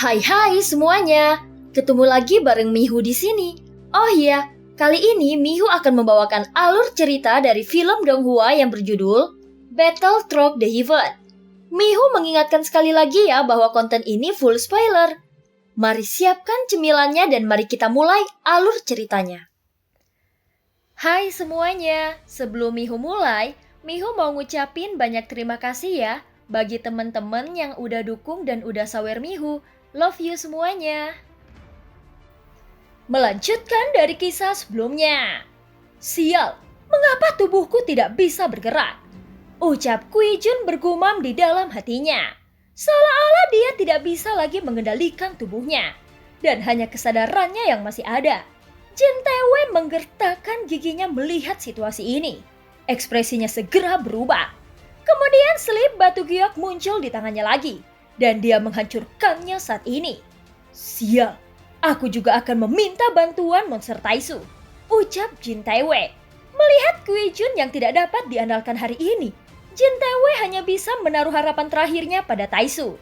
Hai semuanya, ketemu lagi bareng Mihu di sini. Oh iya, kali ini Mihu akan membawakan alur cerita dari film Donghua yang berjudul Battle Through the Heaven. Mihu mengingatkan sekali lagi ya bahwa konten ini full spoiler. Mari siapkan cemilannya dan mari kita mulai alur ceritanya. Hai semuanya, sebelum Mihu mulai, Mihu mau ngucapin banyak terima kasih ya bagi teman-teman yang udah dukung dan udah sawer Mihu. Love you semuanya. Melanjutkan dari kisah sebelumnya. Sial, mengapa tubuhku tidak bisa bergerak? Ucap Kui Jun bergumam di dalam hatinya. Seolah-olah dia tidak bisa lagi mengendalikan tubuhnya. Dan hanya kesadarannya yang masih ada. Jin Tae-wei menggertakkan giginya melihat situasi ini. Ekspresinya segera berubah. Kemudian selip batu giok muncul di tangannya lagi. Dan dia menghancurkannya saat ini. Sial, aku juga akan meminta bantuan monster Taisu, ucap Jin Tae-wei. Melihat Kui Jun yang tidak dapat diandalkan hari ini, Jin Tae-wei hanya bisa menaruh harapan terakhirnya pada Taisu.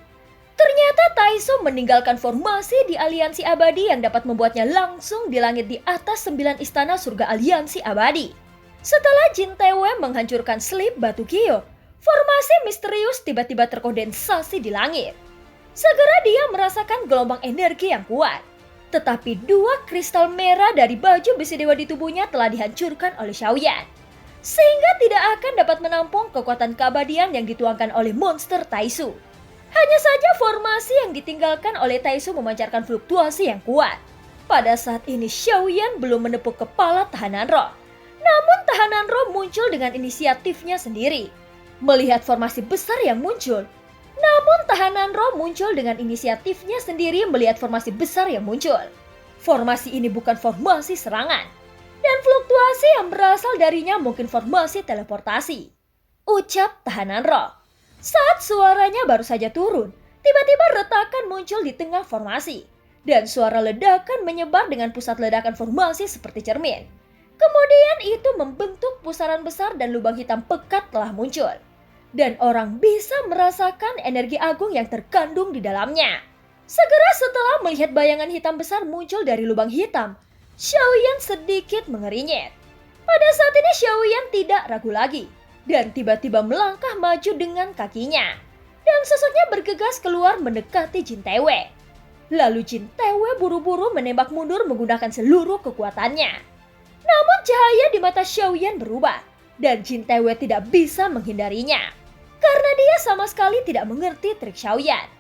Ternyata Taisu meninggalkan formasi di aliansi abadi yang dapat membuatnya langsung di langit di atas 9 istana surga aliansi abadi. Setelah Jin Tae-wei menghancurkan selip batu giok, formasi misterius tiba-tiba terkondensasi di langit. Segera dia merasakan gelombang energi yang kuat. Tetapi 2 kristal merah dari baju besi dewa di tubuhnya telah dihancurkan oleh Xiaoyan. Sehingga tidak akan dapat menampung kekuatan keabadian yang dituangkan oleh monster Taisu. Hanya saja formasi yang ditinggalkan oleh Taisu memancarkan fluktuasi yang kuat. Pada saat ini Xiaoyan belum menepuk kepala tahanan roh. Namun tahanan roh muncul dengan inisiatifnya sendiri. Melihat formasi besar yang muncul, namun tahanan roh muncul dengan inisiatifnya sendiri melihat formasi besar yang muncul. Formasi ini bukan formasi serangan, dan fluktuasi yang berasal darinya mungkin formasi teleportasi, ucap tahanan roh. Saat suaranya baru saja turun, tiba-tiba retakan muncul di tengah formasi, dan suara ledakan menyebar dengan pusat ledakan formasi seperti cermin. Kemudian itu membentuk pusaran besar dan lubang hitam pekat telah muncul. Dan orang bisa merasakan energi agung yang terkandung di dalamnya. Segera setelah melihat bayangan hitam besar muncul dari lubang hitam, Xiaoyan sedikit mengerinyit. Pada saat ini Xiaoyan tidak ragu lagi, dan tiba-tiba melangkah maju dengan kakinya. Dan sosoknya bergegas keluar mendekati Jin Tae-wei. Lalu Jin Tae-wei buru-buru menembak mundur menggunakan seluruh kekuatannya. Namun cahaya di mata Xiaoyan berubah, dan Jin Tae-wei tidak bisa menghindarinya. Karena dia sama sekali tidak mengerti trik Xiaoyan.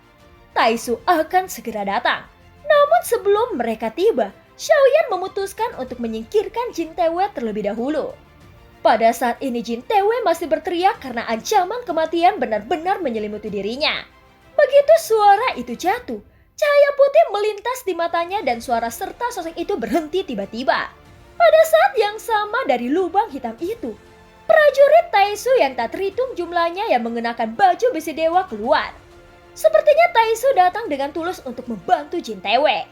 Taisu akan segera datang. Namun sebelum mereka tiba, Xiaoyan memutuskan untuk menyingkirkan Jin Tae-wei terlebih dahulu. Pada saat ini Jin Tae-wei masih berteriak karena ancaman kematian benar-benar menyelimuti dirinya. Begitu suara itu jatuh, cahaya putih melintas di matanya dan suara serta sosok itu berhenti tiba-tiba. Pada saat yang sama dari lubang hitam itu, prajurit Taisu yang tak terhitung jumlahnya yang mengenakan baju besi dewa keluar. Sepertinya Taisu datang dengan tulus untuk membantu Jin Tae-wei.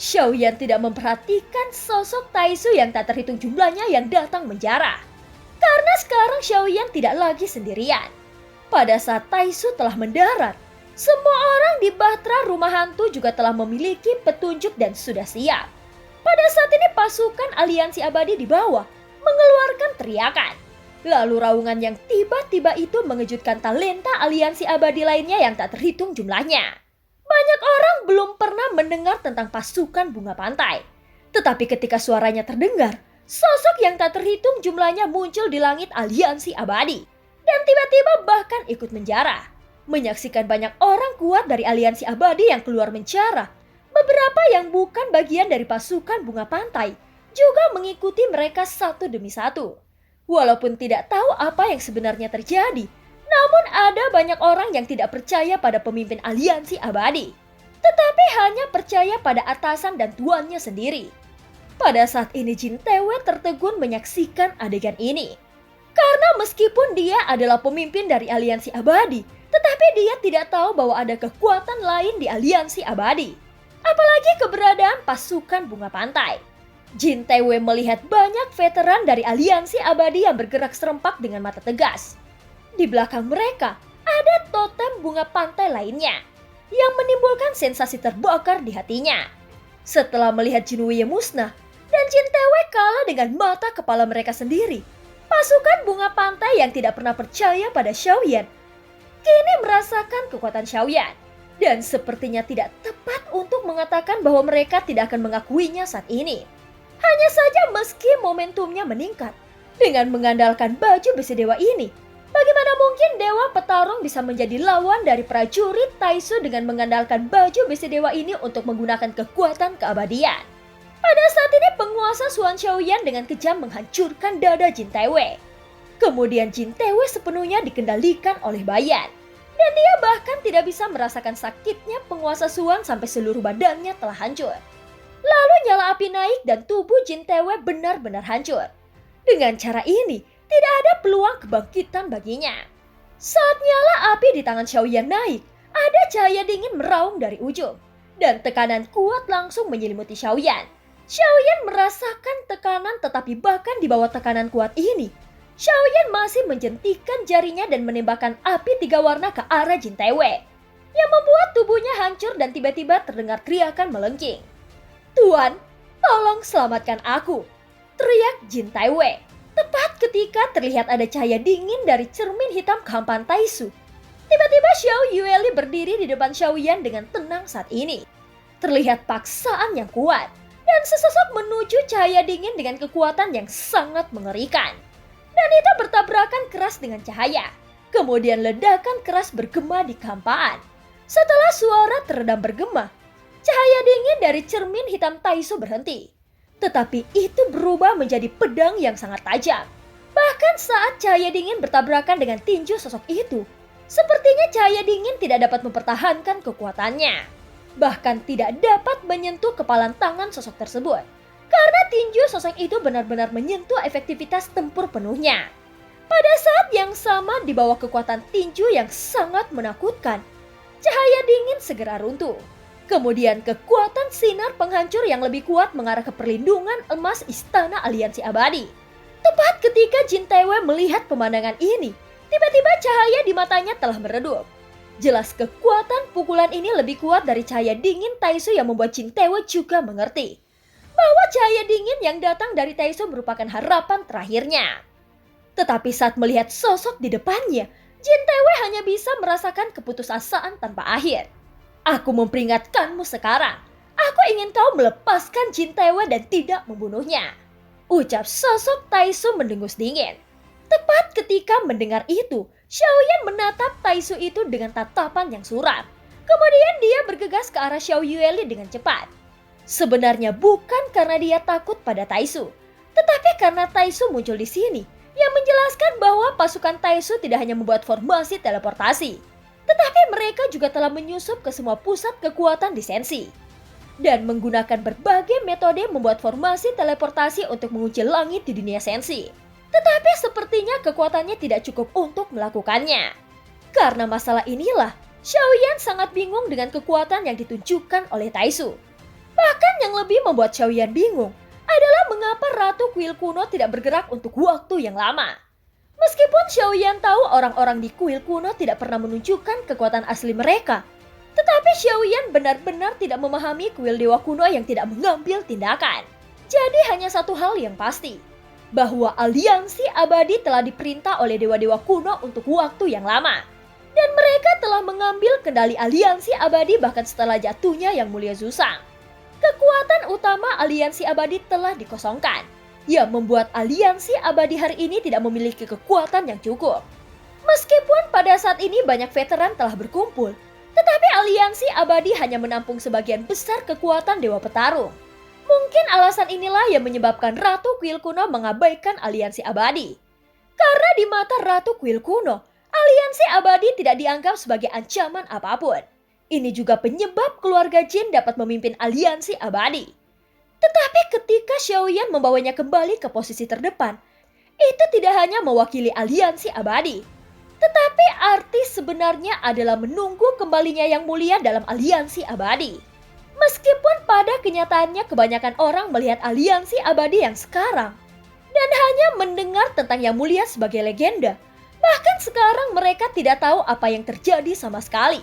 Xiaoyan tidak memperhatikan sosok Taisu yang tak terhitung jumlahnya yang datang menjarah. Karena sekarang Xiaoyan tidak lagi sendirian. Pada saat Taisu telah mendarat, semua orang di Bahtera Rumah Hantu juga telah memiliki petunjuk dan sudah siap. Pada saat ini pasukan aliansi abadi di bawah mengeluarkan teriakan. Lalu raungan yang tiba-tiba itu mengejutkan talenta aliansi abadi lainnya yang tak terhitung jumlahnya. Banyak orang belum pernah mendengar tentang pasukan bunga pantai. Tetapi ketika suaranya terdengar, sosok yang tak terhitung jumlahnya muncul di langit aliansi abadi. Dan tiba-tiba bahkan ikut menjarah. Menyaksikan banyak orang kuat dari aliansi abadi yang keluar menjarah. Beberapa yang bukan bagian dari pasukan bunga pantai juga mengikuti mereka satu demi satu. Walaupun tidak tahu apa yang sebenarnya terjadi, namun ada banyak orang yang tidak percaya pada pemimpin aliansi abadi, tetapi hanya percaya pada atasan dan tuannya sendiri. Pada saat ini Jin Tae-wei tertegun menyaksikan adegan ini. Karena meskipun dia adalah pemimpin dari aliansi abadi, tetapi dia tidak tahu bahwa ada kekuatan lain di aliansi abadi. Apalagi keberadaan pasukan bunga pantai. Jin Tae-wei melihat banyak veteran dari aliansi abadi yang bergerak serempak dengan mata tegas. Di belakang mereka ada totem bunga pantai lainnya yang menimbulkan memunculkan sensasi terbakar di hatinya. Setelah melihat Jinwoo musnah dan Jin Taewei kalah dengan mata kepala mereka sendiri, pasukan bunga pantai yang tidak pernah percaya pada Xiaoyan kini merasakan kekuatan Xiaoyan. Dan sepertinya tidak tepat untuk mengatakan bahwa mereka tidak akan mengakuinya saat ini. Hanya saja meski momentumnya meningkat, dengan mengandalkan baju besi dewa ini, bagaimana mungkin dewa petarung bisa menjadi lawan dari prajurit Taisu dengan mengandalkan baju besi dewa ini untuk menggunakan kekuatan keabadian. Pada saat ini penguasa Suan Xiaoyan dengan kejam menghancurkan dada Jin Taewei. Kemudian Jin Taewei sepenuhnya dikendalikan oleh Bayan. Dan dia bahkan tidak bisa merasakan sakitnya penguasa Suan sampai seluruh badannya telah hancur. Lalu nyala api naik dan tubuh Jin Taewei benar-benar hancur. Dengan cara ini, tidak ada peluang kebangkitan baginya. Saat nyala api di tangan Xiaoyan naik, ada cahaya dingin meraung dari ujung. Dan tekanan kuat langsung menyelimuti Xiaoyan. Xiaoyan merasakan tekanan tetapi bahkan di bawah tekanan kuat ini, Xiaoyan masih menjentikan jarinya dan menembakkan api 3 warna ke arah Jin Taewei, yang membuat tubuhnya hancur dan tiba-tiba terdengar teriakan melengking. "Tuan, tolong selamatkan aku!" teriak Jin Taewei. Tepat ketika terlihat ada cahaya dingin dari cermin hitam kehampaan Taisu. Tiba-tiba Xiao Yueli berdiri di depan Xiaoyan dengan tenang saat ini. Terlihat paksaan yang kuat, dan sesosok menuju cahaya dingin dengan kekuatan yang sangat mengerikan. Dan itu bertabrakan keras dengan cahaya. Kemudian ledakan keras bergema di kehampaan. Setelah suara teredam bergema, cahaya dingin dari cermin hitam Taisu berhenti. Tetapi itu berubah menjadi pedang yang sangat tajam. Bahkan saat cahaya dingin bertabrakan dengan tinju sosok itu, sepertinya cahaya dingin tidak dapat mempertahankan kekuatannya. Bahkan tidak dapat menyentuh kepalan tangan sosok tersebut. Karena tinju sosok itu benar-benar menyentuh efektivitas tempur penuhnya. Pada saat yang sama di bawah kekuatan tinju yang sangat menakutkan, cahaya dingin segera runtuh. Kemudian kekuatan sinar penghancur yang lebih kuat mengarah ke perlindungan emas Istana Aliansi Abadi. Tepat ketika Jin Taewei melihat pemandangan ini, tiba-tiba cahaya di matanya telah meredup. Jelas kekuatan pukulan ini lebih kuat dari cahaya dingin Taisu yang membuat Jin Taewei juga mengerti bahwa cahaya dingin yang datang dari Taisu merupakan harapan terakhirnya. Tetapi saat melihat sosok di depannya, Jin Taewei hanya bisa merasakan keputusasaan tanpa akhir. "Aku memperingatkanmu sekarang. Aku ingin kau melepaskan Jin Taewei dan tidak membunuhnya," ucap sosok Taisu mendengus dingin. Tepat ketika mendengar itu, Xiaoyan menatap Taisu itu dengan tatapan yang suram. Kemudian dia bergegas ke arah Xiao Yueli dengan cepat. Sebenarnya bukan karena dia takut pada Taisu, tetapi karena Taisu muncul di sini, yang menjelaskan bahwa pasukan Taisu tidak hanya membuat formasi teleportasi, tetapi mereka juga telah menyusup ke semua pusat kekuatan di Sensi. Dan menggunakan berbagai metode membuat formasi teleportasi untuk mengunci langit di dunia Sensi. Tetapi sepertinya kekuatannya tidak cukup untuk melakukannya. Karena masalah inilah, Xiaoyan sangat bingung dengan kekuatan yang ditunjukkan oleh Taisu. Bahkan yang lebih membuat Xiaoyan bingung adalah mengapa Ratu Kuil Kuno tidak bergerak untuk waktu yang lama. Meskipun Xiaoyan tahu orang-orang di Kuil Kuno tidak pernah menunjukkan kekuatan asli mereka, tetapi Xiaoyan benar-benar tidak memahami Kuil Dewa Kuno yang tidak mengambil tindakan. Jadi hanya satu hal yang pasti, bahwa aliansi abadi telah diperintah oleh dewa-dewa kuno untuk waktu yang lama. Dan mereka telah mengambil kendali aliansi abadi bahkan setelah jatuhnya Yang Mulia Zusang. Kekuatan utama aliansi abadi telah dikosongkan, yang membuat aliansi abadi hari ini tidak memiliki kekuatan yang cukup. Meskipun pada saat ini banyak veteran telah berkumpul, tetapi aliansi abadi hanya menampung sebagian besar kekuatan dewa petarung. Mungkin alasan inilah yang menyebabkan Ratu Kuil Kuno mengabaikan aliansi abadi. Karena di mata Ratu Kuil Kuno, aliansi abadi tidak dianggap sebagai ancaman apapun. Ini juga penyebab keluarga Jin dapat memimpin aliansi abadi. Tetapi ketika Xiaoyan membawanya kembali ke posisi terdepan, itu tidak hanya mewakili aliansi abadi, tetapi arti sebenarnya adalah menunggu kembalinya Yang Mulia dalam aliansi abadi. Meskipun pada kenyataannya kebanyakan orang melihat aliansi abadi yang sekarang dan hanya mendengar tentang Yang Mulia sebagai legenda, bahkan sekarang mereka tidak tahu apa yang terjadi sama sekali.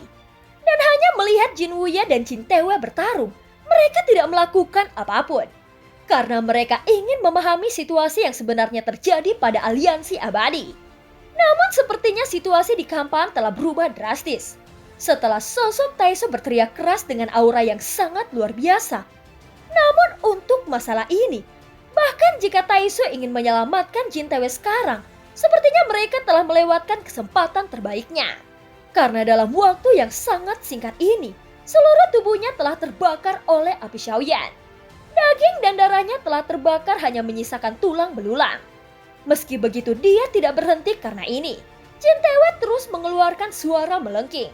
Dan hanya melihat Jin Wuya dan Jin Taewei bertarung, mereka tidak melakukan apapun. Karena mereka ingin memahami situasi yang sebenarnya terjadi pada aliansi abadi. Namun sepertinya situasi di Kampan telah berubah drastis. Setelah sosok Taesu berteriak keras dengan aura yang sangat luar biasa. Namun untuk masalah ini, bahkan jika Taesu ingin menyelamatkan Jin Taewei sekarang, sepertinya mereka telah melewatkan kesempatan terbaiknya. Karena dalam waktu yang sangat singkat ini, seluruh tubuhnya telah terbakar oleh api Shaoyan. Daging dan darahnya telah terbakar hanya menyisakan tulang belulang. Meski begitu dia tidak berhenti karena ini. Jin Taewei terus mengeluarkan suara melengking.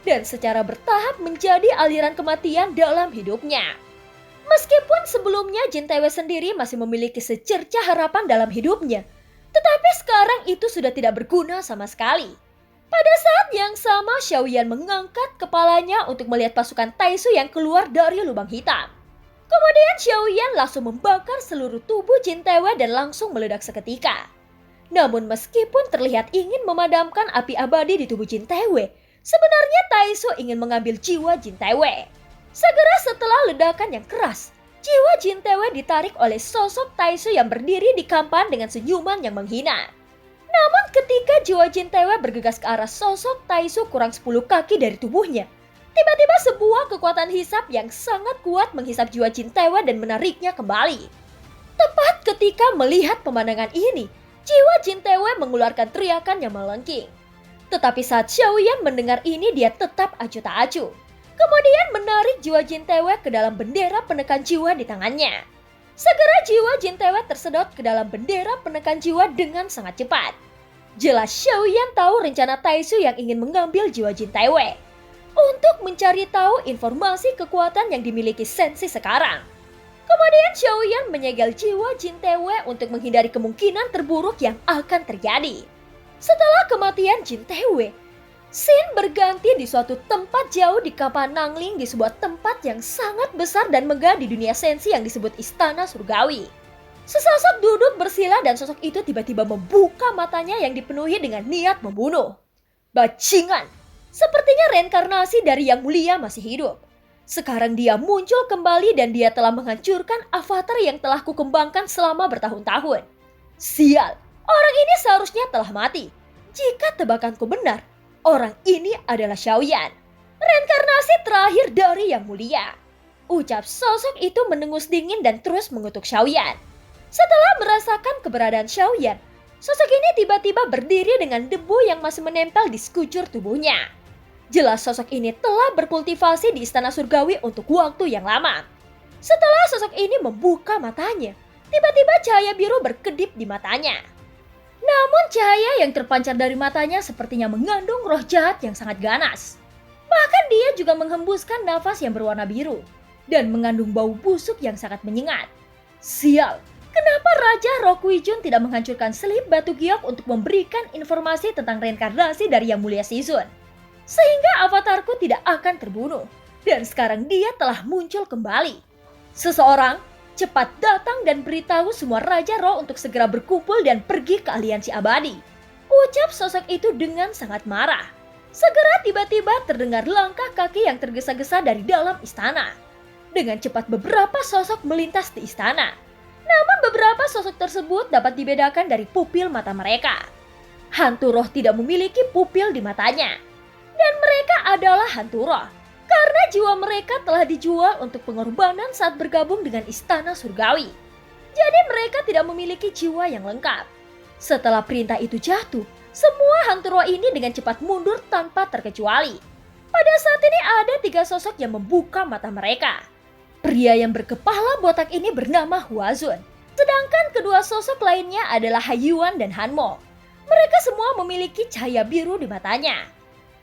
Dan secara bertahap menjadi aliran kematian dalam hidupnya. Meskipun sebelumnya Jin Taewei sendiri masih memiliki secercah harapan dalam hidupnya. Tetapi sekarang itu sudah tidak berguna sama sekali. Pada saat yang sama, Shaoyan mengangkat kepalanya untuk melihat pasukan Taesu yang keluar dari lubang hitam. Kemudian Shaoyan langsung membakar seluruh tubuh Jin Taewei dan langsung meledak seketika. Namun meskipun terlihat ingin memadamkan api abadi di tubuh Jin Taewei, sebenarnya Taesu ingin mengambil jiwa Jin Taewei. Segera setelah ledakan yang keras, jiwa Jin Taewei ditarik oleh sosok Taesu yang berdiri di Kampan dengan senyuman yang menghina. Namun ketika jiwa Jin Taewei bergegas ke arah sosok Taesu kurang 10 kaki dari tubuhnya, tiba-tiba sebuah kekuatan hisap yang sangat kuat menghisap jiwa Jin Taewei dan menariknya kembali. Tepat ketika melihat pemandangan ini, jiwa Jin Taewei mengeluarkan teriakan yang melengking. Tetapi saat Shaoyan mendengar ini dia tetap acuh tak acuh. Kemudian menarik jiwa Jin Taewei ke dalam bendera penekan jiwa di tangannya. Segera jiwa Jin Taewei tersedot ke dalam bendera penekan jiwa dengan sangat cepat. Jelas Shaoyan tahu rencana Taesu yang ingin mengambil jiwa Jin Taewei untuk mencari tahu informasi kekuatan yang dimiliki Senshi sekarang. Kemudian Shaoyan menyegel jiwa Jin Taewei untuk menghindari kemungkinan terburuk yang akan terjadi. Setelah kematian Jin Taewei, scene berganti di suatu tempat jauh di kapal Nangling di sebuah tempat yang sangat besar dan megah di dunia Senshi yang disebut Istana Surgawi. Sesosok duduk bersila dan sosok itu tiba-tiba membuka matanya yang dipenuhi dengan niat membunuh. Bajingan! Sepertinya reinkarnasi dari Yang Mulia masih hidup. Sekarang dia muncul kembali dan dia telah menghancurkan avatar yang telah kukembangkan selama bertahun-tahun. Sial! Orang ini seharusnya telah mati. Jika tebakanku benar, orang ini adalah Shaoyan, reinkarnasi terakhir dari Yang Mulia. Ucap sosok itu mendengus dingin dan terus mengutuk Shaoyan. Setelah merasakan keberadaan Shaoyan, sosok ini tiba-tiba berdiri dengan debu yang masih menempel di sekujur tubuhnya. Jelas sosok ini telah berkultivasi di Istana Surgawi untuk waktu yang lama. Setelah sosok ini membuka matanya, tiba-tiba cahaya biru berkedip di matanya. Namun cahaya yang terpancar dari matanya sepertinya mengandung roh jahat yang sangat ganas. Bahkan dia juga menghembuskan nafas yang berwarna biru dan mengandung bau busuk yang sangat menyengat. Sial, kenapa Raja Rokuijun tidak menghancurkan selip batu giok untuk memberikan informasi tentang reinkarnasi dari Yang Mulia Shizun? Sehingga avatarku tidak akan terbunuh. Dan sekarang dia telah muncul kembali. Seseorang cepat datang dan beritahu semua Raja Roh untuk segera berkumpul dan pergi ke aliansi abadi. Ucap sosok itu dengan sangat marah. Segera tiba-tiba terdengar langkah kaki yang tergesa-gesa dari dalam istana. Dengan cepat beberapa sosok melintas di istana. Namun beberapa sosok tersebut dapat dibedakan dari pupil mata mereka. Hantu roh tidak memiliki pupil di matanya. Dan mereka adalah hantu roh. Karena jiwa mereka telah dijual untuk pengorbanan saat bergabung dengan Istana Surgawi. Jadi mereka tidak memiliki jiwa yang lengkap. Setelah perintah itu jatuh, semua hantu roh ini dengan cepat mundur tanpa terkecuali. Pada saat ini ada 3 sosok yang membuka mata mereka. Pria yang berkepala botak ini bernama Huazun. Sedangkan kedua sosok lainnya adalah Haiyuan dan Hanmo. Mereka semua memiliki cahaya biru di matanya.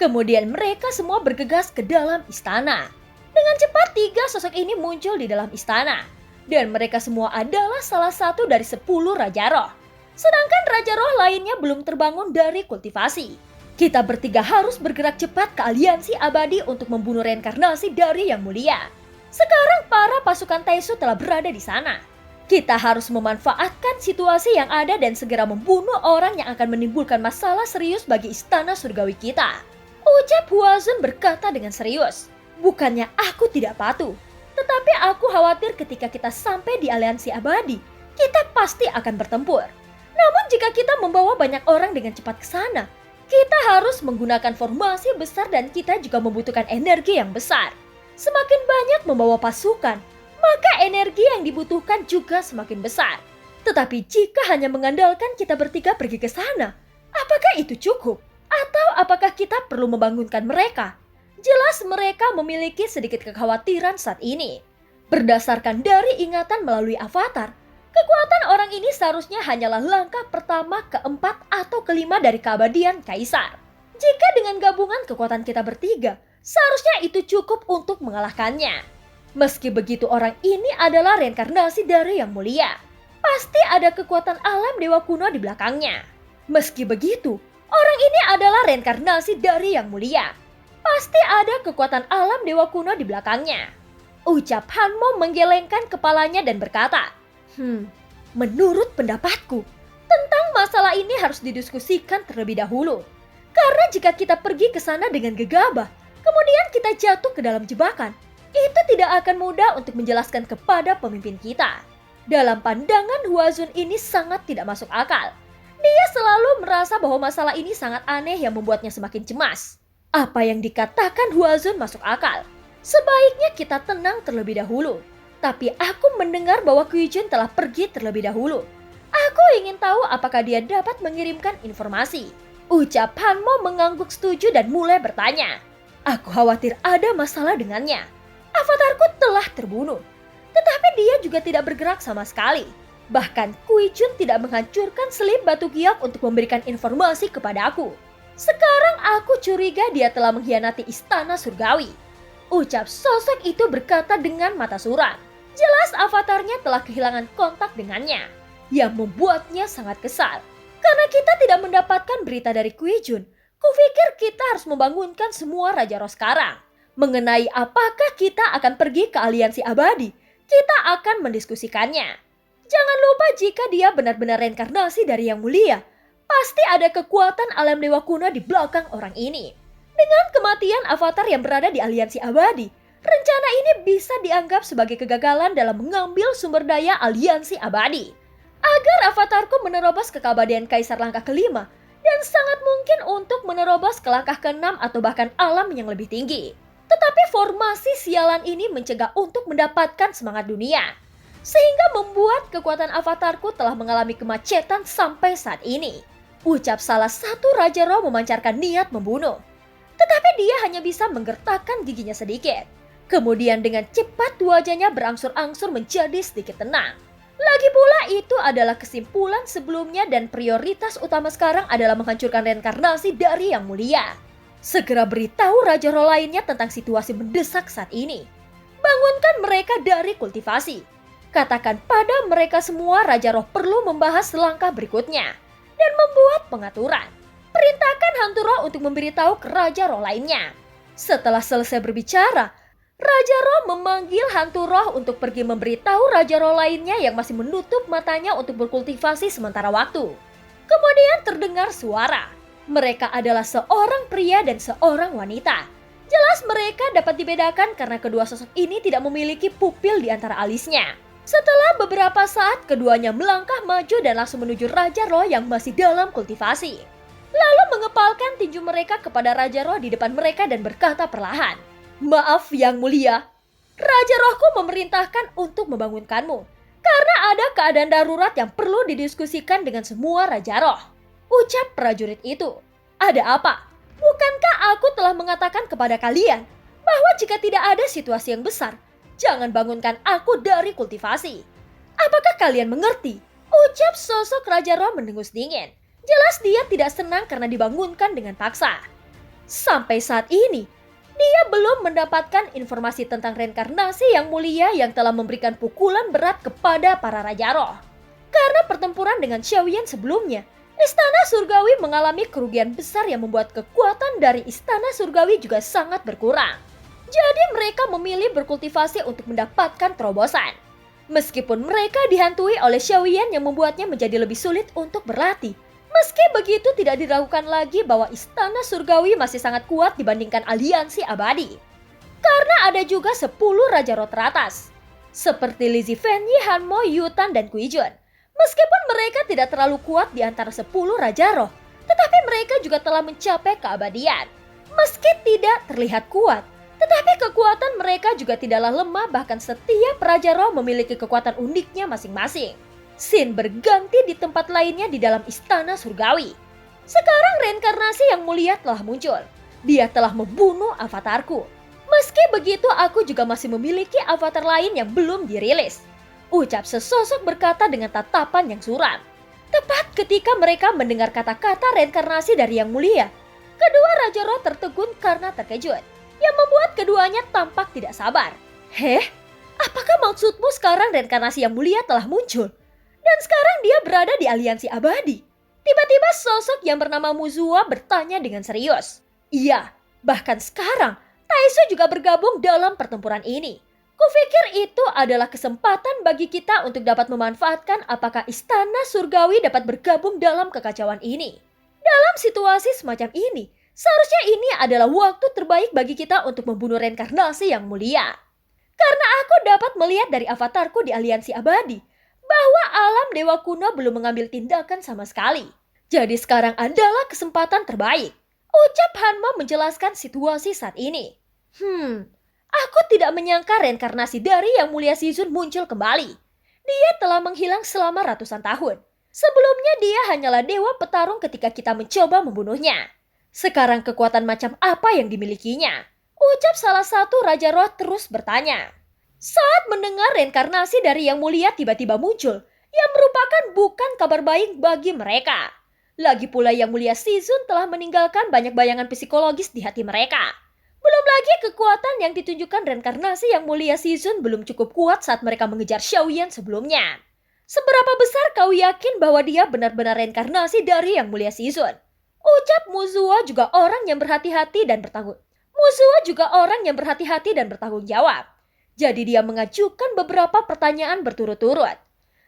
Kemudian mereka semua bergegas ke dalam istana. Dengan cepat 3 sosok ini muncul di dalam istana. Dan mereka semua adalah salah satu dari 10 Raja Roh. Sedangkan Raja Roh lainnya belum terbangun dari kultivasi. Kita bertiga harus bergerak cepat ke aliansi abadi untuk membunuh reinkarnasi dari Yang Mulia. Sekarang para pasukan Taesu telah berada di sana. Kita harus memanfaatkan situasi yang ada dan segera membunuh orang yang akan menimbulkan masalah serius bagi Istana Surgawi kita. Ucap Huazun berkata dengan serius. Bukannya aku tidak patuh, tetapi aku khawatir ketika kita sampai di aliansi abadi, kita pasti akan bertempur. Namun jika kita membawa banyak orang dengan cepat ke sana, kita harus menggunakan formasi besar dan kita juga membutuhkan energi yang besar. Semakin banyak membawa pasukan, maka energi yang dibutuhkan juga semakin besar. Tetapi jika hanya mengandalkan kita bertiga pergi ke sana, apakah itu cukup? Atau apakah kita perlu membangunkan mereka? Jelas mereka memiliki sedikit kekhawatiran saat ini. Berdasarkan dari ingatan melalui avatar, kekuatan orang ini seharusnya hanyalah langkah pertama, keempat, atau kelima dari keabadian Kaisar. Jika dengan gabungan kekuatan kita bertiga, seharusnya itu cukup untuk mengalahkannya. Meski begitu, orang ini adalah reinkarnasi dari Yang Mulia. Pasti ada kekuatan alam dewa kuno di belakangnya. Meski begitu, orang ini adalah reinkarnasi dari Yang Mulia. Pasti ada kekuatan alam dewa kuno di belakangnya. Ucap Hanmo menggelengkan kepalanya dan berkata, menurut pendapatku, tentang masalah ini harus didiskusikan terlebih dahulu. Karena jika kita pergi ke sana dengan gegabah, kemudian kita jatuh ke dalam jebakan, itu tidak akan mudah untuk menjelaskan kepada pemimpin kita. Dalam pandangan Huazun ini sangat tidak masuk akal. Dia selalu merasa bahwa masalah ini sangat aneh yang membuatnya semakin cemas. Apa yang dikatakan Huazun masuk akal. Sebaiknya kita tenang terlebih dahulu. Tapi aku mendengar bahwa Kuijun telah pergi terlebih dahulu. Aku ingin tahu apakah dia dapat mengirimkan informasi. Ucap Hanmo mengangguk setuju dan mulai bertanya. Aku khawatir ada masalah dengannya. Avatarku telah terbunuh. Tetapi dia juga tidak bergerak sama sekali. Bahkan Kuijun tidak menghancurkan selip batu giok untuk memberikan informasi kepada aku. Sekarang aku curiga dia telah mengkhianati istana surgawi. Ucap sosok itu berkata dengan mata suram. Jelas avatarnya telah kehilangan kontak dengannya. Yang membuatnya sangat kesal. Karena kita tidak mendapatkan berita dari Kuijun, kupikir kita harus membangunkan semua Raja Roh sekarang. Mengenai apakah kita akan pergi ke aliansi abadi, kita akan mendiskusikannya. Jangan lupa jika dia benar-benar reinkarnasi dari Yang Mulia, pasti ada kekuatan alam dewa kuno di belakang orang ini. Dengan kematian avatar yang berada di aliansi abadi, rencana ini bisa dianggap sebagai kegagalan dalam mengambil sumber daya aliansi abadi. Agar avatarku menerobos ke keabadian Kaisar langkah kelima, dan sangat mungkin untuk menerobos ke langkah keenam atau bahkan alam yang lebih tinggi. Tetapi formasi sialan ini mencegah untuk mendapatkan semangat dunia. Sehingga membuat kekuatan avatarku telah mengalami kemacetan sampai saat ini. Ucap salah satu Raja Roh memancarkan niat membunuh. Tetapi dia hanya bisa menggertakkan giginya sedikit. Kemudian dengan cepat wajahnya berangsur-angsur menjadi sedikit tenang. Lagi pula itu adalah kesimpulan sebelumnya dan prioritas utama sekarang adalah menghancurkan reinkarnasi dari Yang Mulia. Segera beritahu Raja Roh lainnya tentang situasi mendesak saat ini. Bangunkan mereka dari kultivasi. Katakan pada mereka semua Raja Roh perlu membahas langkah berikutnya dan membuat pengaturan. Perintahkan Hantu Roh untuk memberitahu ke Raja Roh lainnya. Setelah selesai berbicara, Raja Roh memanggil Hantu Roh untuk pergi memberitahu Raja Roh lainnya yang masih menutup matanya untuk berkultivasi sementara waktu. Kemudian terdengar suara. Mereka adalah seorang pria dan seorang wanita. Jelas mereka dapat dibedakan karena kedua sosok ini tidak memiliki pupil di antara alisnya. Setelah beberapa saat, keduanya melangkah maju dan langsung menuju Raja Roh yang masih dalam kultivasi. Lalu mengepalkan tinju mereka kepada Raja Roh di depan mereka dan berkata perlahan, "Maaf Yang Mulia, Raja Rohku memerintahkan untuk membangunkanmu karena ada keadaan darurat yang perlu didiskusikan dengan semua Raja Roh." Ucap prajurit itu. "Ada apa? Bukankah aku telah mengatakan kepada kalian bahwa jika tidak ada situasi yang besar, jangan bangunkan aku dari kultivasi? Apakah kalian mengerti?" Ucap sosok Raja Roh mendengus dingin. Jelas dia tidak senang karena dibangunkan dengan paksa. Sampai saat ini, dia belum mendapatkan informasi tentang reinkarnasi Yang Mulia yang telah memberikan pukulan berat kepada para Raja Roh. Karena pertempuran dengan Xiaoyan sebelumnya, Istana Surgawi mengalami kerugian besar yang membuat kekuatan dari Istana Surgawi juga sangat berkurang. Jadi mereka memilih berkultivasi untuk mendapatkan terobosan. Meskipun mereka dihantui oleh Xiaoyan yang membuatnya menjadi lebih sulit untuk berlatih, Meski begitu tidak diragukan lagi bahwa istana surgawi masih sangat kuat dibandingkan aliansi abadi. Karena ada juga 10 Raja Roh teratas, seperti Li Zifenyi, Hanmo, Yutan, dan Kuijun. Meskipun mereka tidak terlalu kuat di antara 10 Raja Roh, tetapi mereka juga telah mencapai keabadian. Meski tidak terlihat kuat, tetapi kekuatan mereka juga tidaklah lemah, bahkan setiap Raja Roh memiliki kekuatan uniknya masing-masing. Sin berganti di tempat lainnya di dalam istana surgawi. Sekarang reinkarnasi yang mulia telah muncul. Dia telah membunuh avatarku. Meski begitu, aku juga masih memiliki avatar lain yang belum dirilis, ucap sesosok berkata dengan tatapan yang suram. Tepat ketika mereka mendengar kata-kata reinkarnasi dari Yang Mulia, kedua Raja Roh tertegun karena terkejut, yang membuat keduanya tampak tidak sabar. Apakah maksudmu sekarang reinkarnasi Yang Mulia telah muncul? Dan sekarang dia berada di aliansi abadi. Tiba-tiba sosok yang bernama Muzua bertanya dengan serius. Iya, bahkan sekarang Taisu juga bergabung dalam pertempuran ini. Kupikir itu adalah kesempatan bagi kita untuk dapat memanfaatkan apakah istana surgawi dapat bergabung dalam kekacauan ini. Dalam situasi semacam ini, seharusnya ini adalah waktu terbaik bagi kita untuk membunuh reinkarnasi yang mulia. Karena aku dapat melihat dari avatarku di aliansi abadi, bahwa alam dewa kuno belum mengambil tindakan sama sekali. Jadi sekarang adalah kesempatan terbaik, ucap Hanma menjelaskan situasi saat ini. Aku tidak menyangka reinkarnasi dari Yang Mulia Shizun muncul kembali. Dia telah menghilang selama ratusan tahun. Sebelumnya dia hanyalah dewa petarung ketika kita mencoba membunuhnya. Sekarang kekuatan macam apa yang dimilikinya? Ucap salah satu Raja Roh terus bertanya. Saat mendengar reinkarnasi dari Yang Mulia tiba-tiba muncul, yang merupakan bukan kabar baik bagi mereka. Lagi pula Yang Mulia Shizun telah meninggalkan banyak bayangan psikologis di hati mereka. Belum lagi kekuatan yang ditunjukkan reinkarnasi Yang Mulia Shizun belum cukup kuat saat mereka mengejar Xiaoyan sebelumnya. Seberapa besar kau yakin bahwa dia benar-benar reinkarnasi dari Yang Mulia Shizun? Ucap Muzua juga orang yang berhati-hati dan bertanggung jawab. Jadi dia mengajukan beberapa pertanyaan berturut-turut.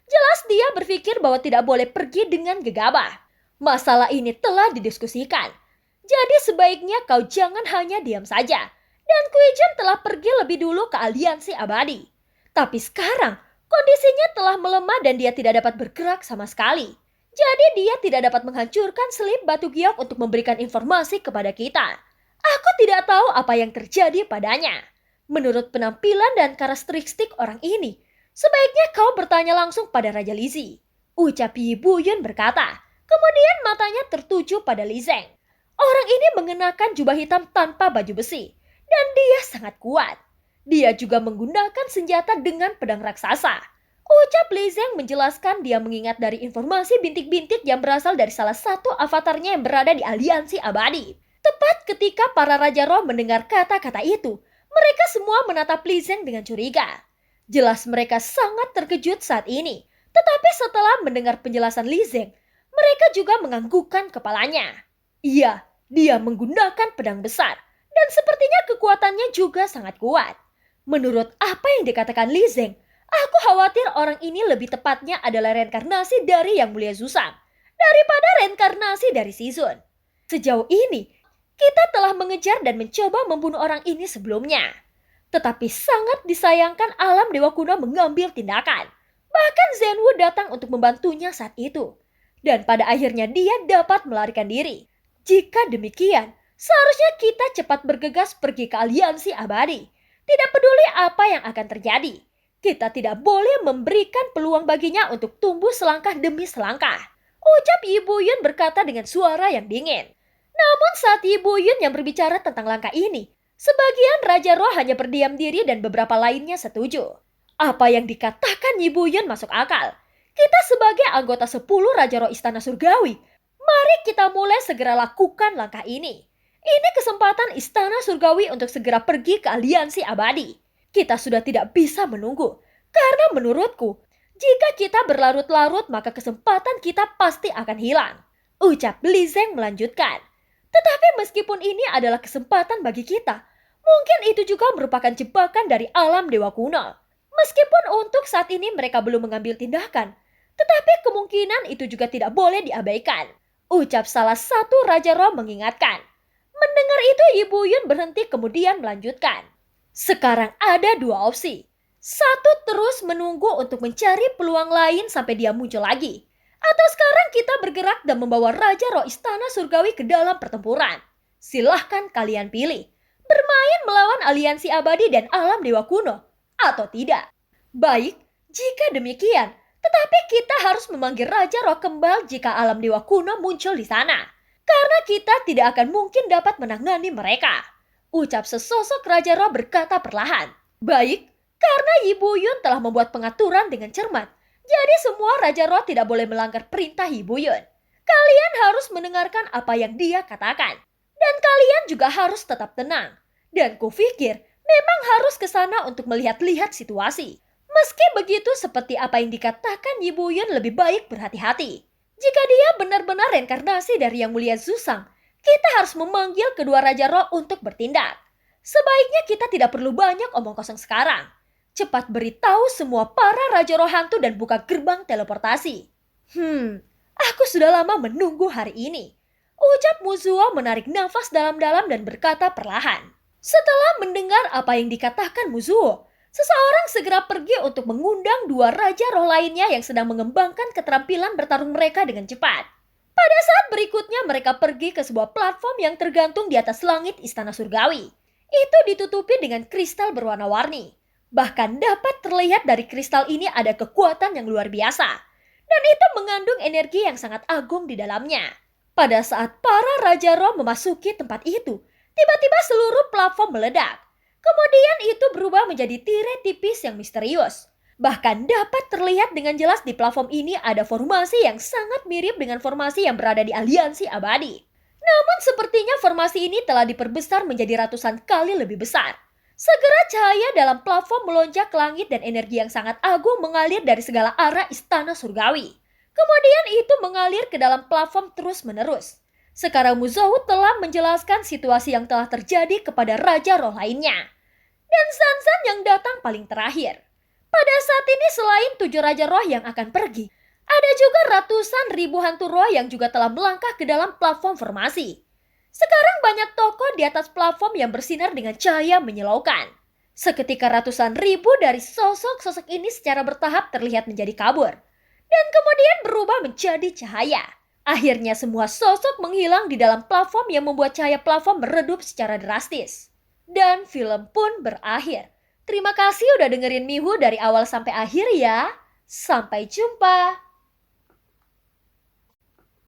Jelas dia berpikir bahwa tidak boleh pergi dengan gegabah. Masalah ini telah didiskusikan. Jadi sebaiknya kau jangan hanya diam saja. Dan Kuijun telah pergi lebih dulu ke aliansi abadi. Tapi sekarang kondisinya telah melemah dan dia tidak dapat bergerak sama sekali. Jadi dia tidak dapat menghancurkan selip batu giok untuk memberikan informasi kepada kita. Aku tidak tahu apa yang terjadi padanya. Menurut penampilan dan karakteristik orang ini, sebaiknya kau bertanya langsung pada Raja Lizzie, ucap Yi Buyun berkata. Kemudian matanya tertuju pada Li Zeng. Orang ini mengenakan jubah hitam tanpa baju besi, dan dia sangat kuat. Dia juga menggunakan senjata dengan pedang raksasa. Ucap Li Zeng menjelaskan dia mengingat dari informasi bintik-bintik yang berasal dari salah satu avatarnya yang berada di aliansi abadi. Tepat ketika para Raja Roh mendengar kata-kata itu, mereka semua menatap Li Zeng dengan curiga. Jelas mereka sangat terkejut saat ini, tetapi setelah mendengar penjelasan Li Zeng, mereka juga menganggukkan kepalanya. Iya, dia menggunakan pedang besar, dan sepertinya kekuatannya juga sangat kuat. Menurut apa yang dikatakan Li Zeng, aku khawatir orang ini lebih tepatnya adalah reinkarnasi dari Yang Mulia Zusang daripada reinkarnasi dari Shizun. Sejauh ini, kita telah mengejar dan mencoba membunuh orang ini sebelumnya. Tetapi sangat disayangkan alam dewa kuno mengambil tindakan. Bahkan Zhenwu datang untuk membantunya saat itu. Dan pada akhirnya dia dapat melarikan diri. Jika demikian, seharusnya kita cepat bergegas pergi ke aliansi abadi. Tidak peduli apa yang akan terjadi. Kita tidak boleh memberikan peluang baginya untuk tumbuh selangkah demi selangkah. Ucap Yi Buyun berkata dengan suara yang dingin. Namun saat Yi Buyun yang berbicara tentang langkah ini, sebagian Raja Roh hanya berdiam diri dan beberapa lainnya setuju. Apa yang dikatakan Yi Buyun masuk akal. Kita sebagai anggota 10 Raja Roh Istana Surgawi, mari kita mulai segera lakukan langkah ini. Ini kesempatan Istana Surgawi untuk segera pergi ke aliansi abadi. Kita sudah tidak bisa menunggu. Karena menurutku, jika kita berlarut-larut maka kesempatan kita pasti akan hilang. Ucap Li Zeng melanjutkan. Tetapi meskipun ini adalah kesempatan bagi kita, mungkin itu juga merupakan jebakan dari alam dewa kuno. Meskipun untuk saat ini mereka belum mengambil tindakan, tetapi kemungkinan itu juga tidak boleh diabaikan. Ucap salah satu Raja Roh mengingatkan. Mendengar itu Ibu Yun berhenti kemudian melanjutkan. Sekarang ada dua opsi. Satu, terus menunggu untuk mencari peluang lain sampai dia muncul lagi. Atau sekarang kita bergerak dan membawa Raja Roh Istana Surgawi ke dalam pertempuran. Silahkan kalian pilih. Bermain melawan aliansi abadi dan alam dewa kuno. Atau tidak. Baik, jika demikian, tetapi kita harus memanggil Raja Roh Kembal jika alam dewa kuno muncul di sana. Karena kita tidak akan mungkin dapat menangani mereka. Ucap sesosok Raja Roh berkata perlahan. Baik, karena Ibu Yun telah membuat pengaturan dengan cermat. Jadi semua Raja Roh tidak boleh melanggar perintah Ibu Yun. Kalian harus mendengarkan apa yang dia katakan. Dan kalian juga harus tetap tenang. Dan kupikir memang harus ke sana untuk melihat-lihat situasi. Meski begitu, seperti apa yang dikatakan Ibu Yun, lebih baik berhati-hati. Jika dia benar-benar reinkarnasi dari Yang Mulia Zusang, kita harus memanggil kedua Raja Roh untuk bertindak. Sebaiknya kita tidak perlu banyak omong kosong sekarang. Cepat beritahu semua para Raja Roh Hantu dan buka gerbang teleportasi. Aku sudah lama menunggu hari ini. Ucap Muzuo menarik nafas dalam-dalam dan berkata perlahan. Setelah mendengar apa yang dikatakan Muzuo, seseorang segera pergi untuk mengundang dua Raja Roh lainnya yang sedang mengembangkan keterampilan bertarung mereka dengan cepat. Pada saat berikutnya mereka pergi ke sebuah platform yang tergantung di atas langit Istana Surgawi. Itu ditutupi dengan kristal berwarna-warni. Bahkan dapat terlihat dari kristal ini ada kekuatan yang luar biasa. Dan itu mengandung energi yang sangat agung di dalamnya. Pada saat para Raja Roh memasuki tempat itu, tiba-tiba seluruh platform meledak. Kemudian itu berubah menjadi tirai tipis yang misterius. Bahkan dapat terlihat dengan jelas di platform ini ada formasi yang sangat mirip dengan formasi yang berada di aliansi abadi. Namun sepertinya formasi ini telah diperbesar menjadi ratusan kali lebih besar. Segera cahaya dalam platform melonjak ke langit dan energi yang sangat agung mengalir dari segala arah Istana Surgawi. Kemudian itu mengalir ke dalam platform terus-menerus. Sekarang Muzuo telah menjelaskan situasi yang telah terjadi kepada Raja Roh lainnya. Dan Sansan yang datang paling terakhir. Pada saat ini selain 7 Raja Roh yang akan pergi, ada juga ratusan ribu hantu roh yang juga telah melangkah ke dalam platform formasi. Sekarang banyak tokoh di atas platform yang bersinar dengan cahaya menyilaukan. Seketika ratusan ribu dari sosok-sosok ini secara bertahap terlihat menjadi kabur. Dan kemudian berubah menjadi cahaya. Akhirnya semua sosok menghilang di dalam platform yang membuat cahaya platform meredup secara drastis. Dan film pun berakhir. Terima kasih udah dengerin Mihu dari awal sampai akhir ya. Sampai jumpa.